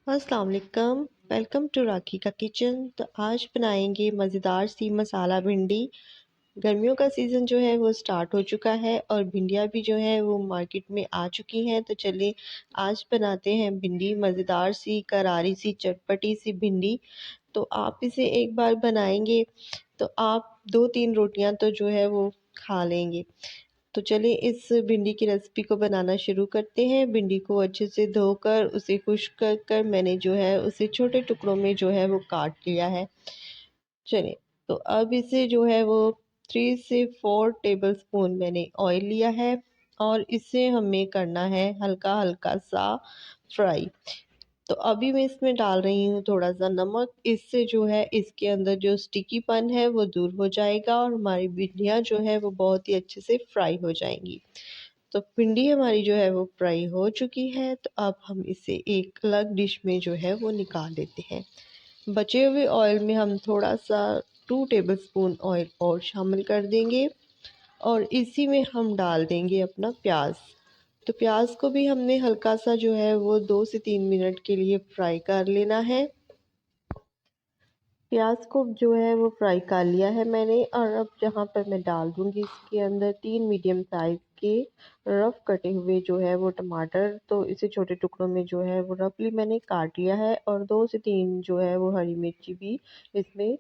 अस्सलाम वालेकुम। Welcome to राखी का किचन। तो आज बनाएंगे मज़ेदार सी मसाला भिंडी। गर्मियों का सीज़न जो है वो स्टार्ट हो चुका है और भिंडियाँ भी जो है वो मार्केट में आ चुकी हैं। तो चलिए आज बनाते हैं भिंडी, मज़ेदार सी करारी सी चटपटी सी भिंडी। तो आप इसे एक बार बनाएंगे तो आप 2-3 रोटियां तो जो है वो खा लेंगे। तो चलिए इस भिंडी की रेसिपी को बनाना शुरू करते हैं। भिंडी को अच्छे से धोकर उसे खुश्क कर कर मैंने जो है उसे छोटे टुकड़ों में जो है वो काट लिया है। चलिए तो अब इसे जो है वो 3 से 4 टेबलस्पून मैंने ऑयल लिया है और इसे हमें करना है हल्का हल्का सा फ्राई। तो अभी मैं इसमें डाल रही हूँ थोड़ा सा नमक। इससे जो है इसके अंदर जो स्टिकीपन है वो दूर हो जाएगा और हमारी भिंडियाँ जो है वो बहुत ही अच्छे से फ्राई हो जाएंगी। तो भिंडी हमारी जो है वो फ्राई हो चुकी है। तो अब हम इसे एक अलग डिश में जो है वो निकाल लेते हैं। बचे हुए ऑयल में हम थोड़ा सा 2 टेबलस्पून ऑयल और शामिल कर देंगे और इसी में हम डाल देंगे अपना प्याज। तो प्याज को भी हमने हल्का सा जो है वो 2 से 3 मिनट के लिए फ्राई कर लेना है। प्याज को जो है वो फ्राई कर लिया है मैंने और अब जहाँ पर मैं डाल दूँगी इसके अंदर 3 मीडियम साइज़ के रफ़ कटे हुए जो है वो टमाटर। तो इसे छोटे टुकड़ों में जो है वो रफली मैंने काट लिया है और 2 से 3 जो है वो हरी मिर्ची भी इसमें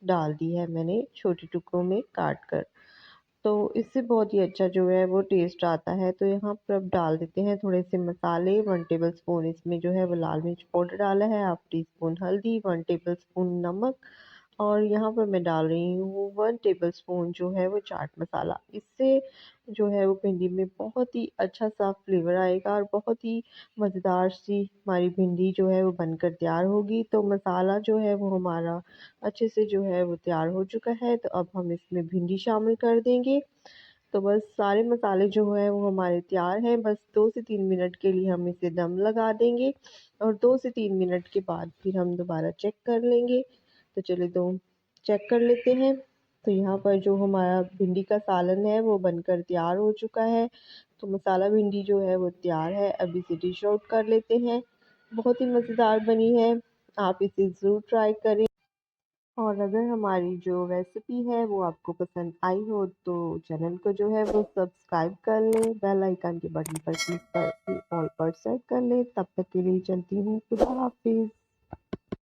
डाल दी है मैंने छोटे टुकड़ों में काट कर। तो इससे बहुत ही अच्छा जो है वो टेस्ट आता है। तो यहाँ पर अब डाल देते हैं थोड़े से मसाले। 1 टेबलस्पून इसमें जो है वो लाल मिर्च पाउडर डाला है, हाफ टी स्पून हल्दी, 1 टेबलस्पून नमक और यहाँ पर मैं डाल रही हूँ 1 टेबलस्पून जो है वो चाट मसाला। इससे जो है वो भिंडी में बहुत ही अच्छा सा फ्लेवर आएगा और बहुत ही मज़ेदार सी हमारी भिंडी जो है वो बनकर तैयार होगी। तो मसाला जो है वो हमारा अच्छे से जो है वो तैयार हो चुका है। तो अब हम इसमें भिंडी शामिल कर देंगे। तो बस सारे मसाले जो है वो हमारे तैयार हैं। बस 2 से 3 मिनट के लिए हम इसे दम लगा देंगे और 2 से 3 मिनट के बाद फिर हम दोबारा चेक कर लेंगे। तो चलिए तो चेक कर लेते हैं। तो यहाँ पर जो हमारा भिंडी का सालन है वो बनकर तैयार हो चुका है। तो मसाला भिंडी जो है वो तैयार है। अब इसे डिश आउट कर लेते हैं। बहुत ही मज़ेदार बनी है। आप इसे ज़रूर ट्राई करें। और अगर हमारी जो रेसिपी है वो आपको पसंद आई हो तो चैनल को जो है वो सब्सक्राइब कर लें, बेल आइकन के बटन पर क्लिक कर ऑल पर सेट कर लें। तब तक के लिए चलती हूँ, खुदा हाफिज़।